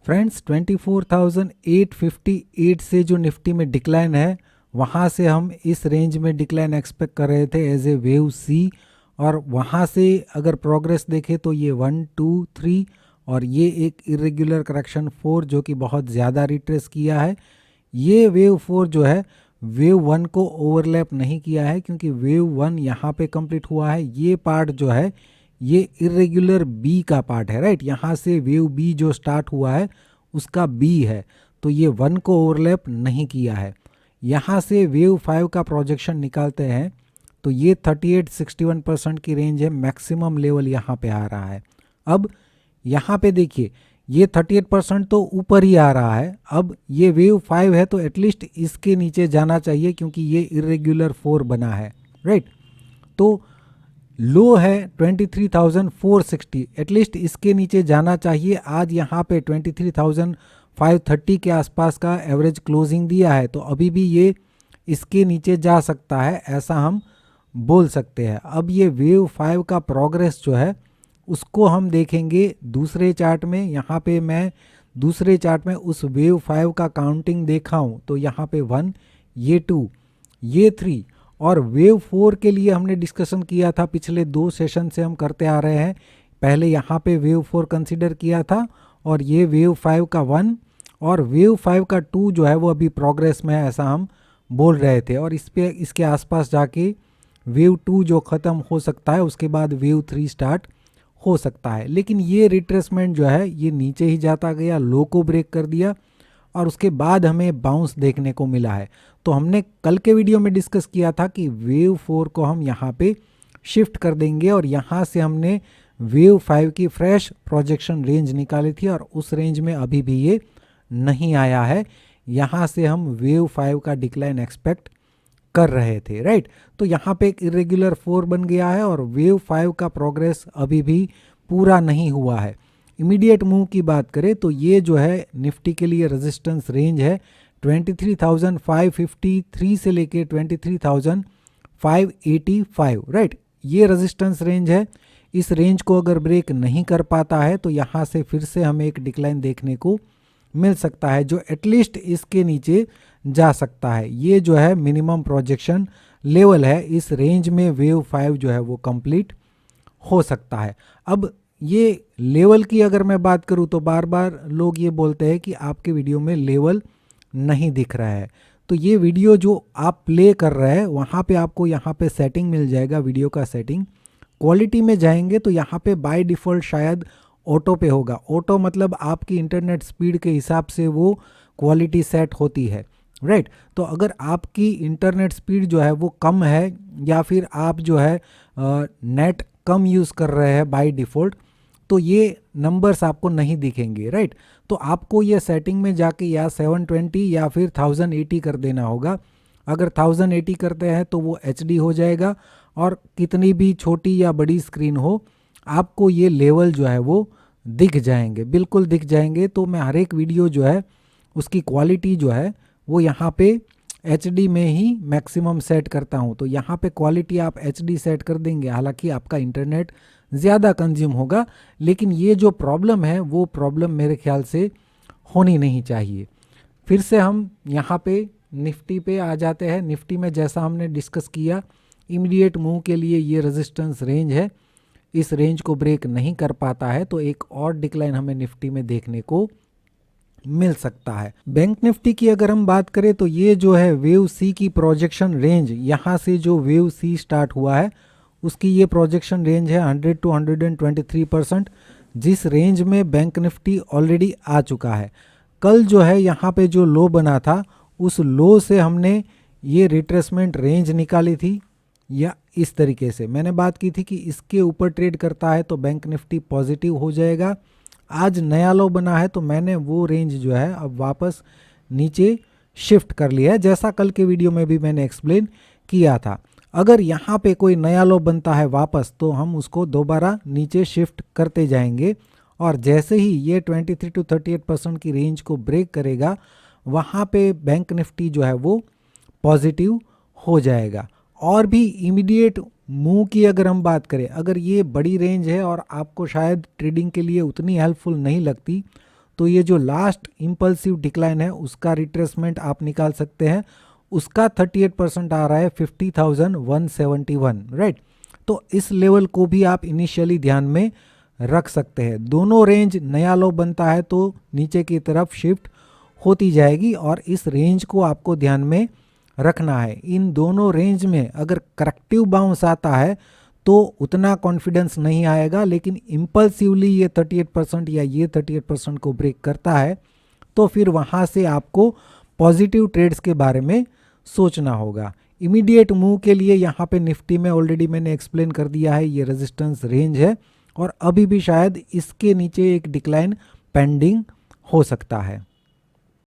Friends 24,858 से जो Nifty में डिक्लाइन है, वहाँ से हम इस रेंज में डिक्लाइन एक्सपेक्ट कर रहे थे एज ए वेव सी, और वहाँ से अगर प्रोग्रेस देखें तो ये 1 2 3 और ये एक इरेगुलर करेक्शन 4 जो कि बहुत ज़्यादा रिट्रेस किया है। ये वेव 4 जो है वेव 1 को ओवरलैप नहीं किया है, क्योंकि वेव 1 यहाँ पे कंप्लीट हुआ है। ये पार्ट जो है ये इरेगुलर बी का पार्ट है, राइट। यहाँ से वेव बी जो स्टार्ट हुआ है उसका बी है, तो ये 1 को ओवरलैप नहीं किया है। यहाँ से वेव 5 का प्रोजेक्शन निकालते हैं तो ये 38-61% की रेंज है, मैक्सिमम लेवल यहाँ पे आ रहा है। अब यहाँ पे देखिए ये 38% तो ऊपर ही आ रहा है। अब ये वेव 5 है तो एटलीस्ट इसके नीचे जाना चाहिए, क्योंकि ये इरेगुलर 4 बना है, राइट। तो लो है 23,460, एटलीस्ट इसके नीचे जाना चाहिए। आज यहाँ पे 23,530 के आसपास का एवरेज क्लोजिंग दिया है, तो अभी भी ये इसके नीचे जा सकता है, ऐसा हम बोल सकते हैं। अब ये वेव 5 का प्रोग्रेस जो है उसको हम देखेंगे दूसरे चार्ट में। यहाँ पे मैं दूसरे चार्ट में उस वेव 5 का काउंटिंग देखा हूँ, तो यहाँ पे 1, ये 2, ये 3 और वेव 4 के लिए हमने डिस्कशन किया था, पिछले 2 सेशन से हम करते आ रहे हैं। पहले यहाँ पे वेव 4 कंसीडर किया था, और ये वेव 5 का 1 और वेव 5 का 2 जो है वो अभी प्रोग्रेस में है, ऐसा हम बोल रहे थे। और इस पे इसके आसपास जाके वेव 2 जो ख़त्म हो सकता है, उसके बाद वेव 3 स्टार्ट हो सकता है। लेकिन ये रिट्रेसमेंट जो है ये नीचे ही जाता गया, लो को ब्रेक कर दिया और उसके बाद हमें बाउंस देखने को मिला है। तो हमने कल के वीडियो में डिस्कस किया था कि वेव 4 को हम यहाँ पे शिफ्ट कर देंगे, और यहाँ से हमने वेव 5 की फ्रेश प्रोजेक्शन रेंज निकाली थी, और उस रेंज में अभी भी ये नहीं आया है। यहाँ से हम वेव 5 का डिक्लाइन एक्सपेक्ट कर रहे थे, राइट। तो यहाँ पे एक इरेगुलर 4 बन गया है, और वेव 5 का प्रोग्रेस अभी भी पूरा नहीं हुआ है। इमीडिएट मूव की बात करें तो ये जो है निफ्टी के लिए रेजिस्टेंस रेंज है 23,553 से लेके 23,585, राइट। ये रेजिस्टेंस रेंज है। इस रेंज को अगर ब्रेक नहीं कर पाता है तो यहाँ से फिर से हमें एक डिक्लाइन देखने को मिल सकता है, जो एटलीस्ट इसके नीचे जा सकता है। ये जो है मिनिमम प्रोजेक्शन लेवल है, इस रेंज में वेव 5 जो है वो कंप्लीट हो सकता है। अब ये लेवल की अगर मैं बात करूं तो बार बार लोग ये बोलते हैं कि आपके वीडियो में लेवल नहीं दिख रहा है। तो ये वीडियो जो आप प्ले कर रहे हैं वहाँ पे आपको यहाँ पे सेटिंग मिल जाएगा, वीडियो का सेटिंग। क्वालिटी में जाएंगे तो यहाँ पे बाय डिफ़ॉल्ट शायद ऑटो पे होगा। ऑटो मतलब आपकी इंटरनेट स्पीड के हिसाब से वो क्वालिटी सेट होती है, राइट। तो अगर आपकी इंटरनेट स्पीड जो है वो कम है, या फिर आप जो है नेट कम यूज़ कर रहे हैं बाय डिफ़ॉल्ट, तो ये नंबर्स आपको नहीं दिखेंगे, राइट। तो आपको ये सेटिंग में जाके या 720 या फिर 1080 कर देना होगा। अगर 1080 करते हैं तो वो HD हो जाएगा, और कितनी भी छोटी या बड़ी स्क्रीन हो आपको ये लेवल जो है वो दिख जाएंगे, बिल्कुल दिख जाएंगे। तो मैं हर एक वीडियो जो है उसकी क्वालिटी जो है वो यहाँ पे HD में ही मैक्सिमम सेट करता हूँ। तो यहाँ पे क्वालिटी आप HD सेट कर देंगे, हालांकि आपका इंटरनेट ज़्यादा कंज्यूम होगा, लेकिन ये जो प्रॉब्लम है वो प्रॉब्लम मेरे ख्याल से होनी नहीं चाहिए। फिर से हम यहाँ पे निफ्टी पे आ जाते हैं। निफ्टी में जैसा हमने डिस्कस किया, इमीडिएट मूव के लिए ये रेजिस्टेंस रेंज है, इस रेंज को ब्रेक नहीं कर पाता है तो एक और डिक्लाइन हमें निफ्टी में देखने को मिल सकता है। बैंक निफ्टी की अगर हम बात करें तो ये जो है वेव सी की प्रोजेक्शन रेंज, यहाँ से जो वेव सी स्टार्ट हुआ है उसकी ये प्रोजेक्शन रेंज है 100 to 123%, जिस रेंज में बैंक निफ्टी ऑलरेडी आ चुका है। कल जो है यहाँ पे जो लो बना था उस लो से हमने ये रिट्रेसमेंट रेंज निकाली थी, या इस तरीके से मैंने बात की थी कि इसके ऊपर ट्रेड करता है तो बैंक निफ्टी पॉजिटिव हो जाएगा। आज नया लो बना है तो मैंने वो रेंज जो है अब वापस नीचे शिफ्ट कर लिया है, जैसा कल के वीडियो में भी मैंने एक्सप्लेन किया था। अगर यहाँ पे कोई नया लो बनता है वापस तो हम उसको दोबारा नीचे शिफ्ट करते जाएंगे, और जैसे ही ये 23 to 38% की रेंज को ब्रेक करेगा वहाँ पे बैंक निफ्टी जो है वो पॉजिटिव हो जाएगा। और भी इमीडिएट मूव की अगर हम बात करें, अगर ये बड़ी रेंज है और आपको शायद ट्रेडिंग के लिए उतनी हेल्पफुल नहीं लगती, तो ये जो लास्ट इम्पल्सिव डिक्लाइन है उसका रिट्रेसमेंट आप निकाल सकते हैं, उसका 38% आ रहा है 50,171, राइट। तो इस लेवल को भी आप इनिशियली ध्यान में रख सकते हैं। दोनों रेंज नया लो बनता है तो नीचे की तरफ शिफ्ट होती जाएगी और इस रेंज को आपको ध्यान में रखना है। इन दोनों रेंज में अगर करेक्टिव बाउंस आता है तो उतना कॉन्फिडेंस नहीं आएगा, लेकिन इम्पल्सिवली ये 38% या ये 38% को ब्रेक करता है तो फिर वहाँ से आपको पॉजिटिव ट्रेड्स के बारे में सोचना होगा। इमीडिएट मूव के लिए यहाँ पे निफ्टी में ऑलरेडी मैंने एक्सप्लेन कर दिया है, ये रेजिस्टेंस रेंज है और अभी भी शायद इसके नीचे एक डिक्लाइन पेंडिंग हो सकता है।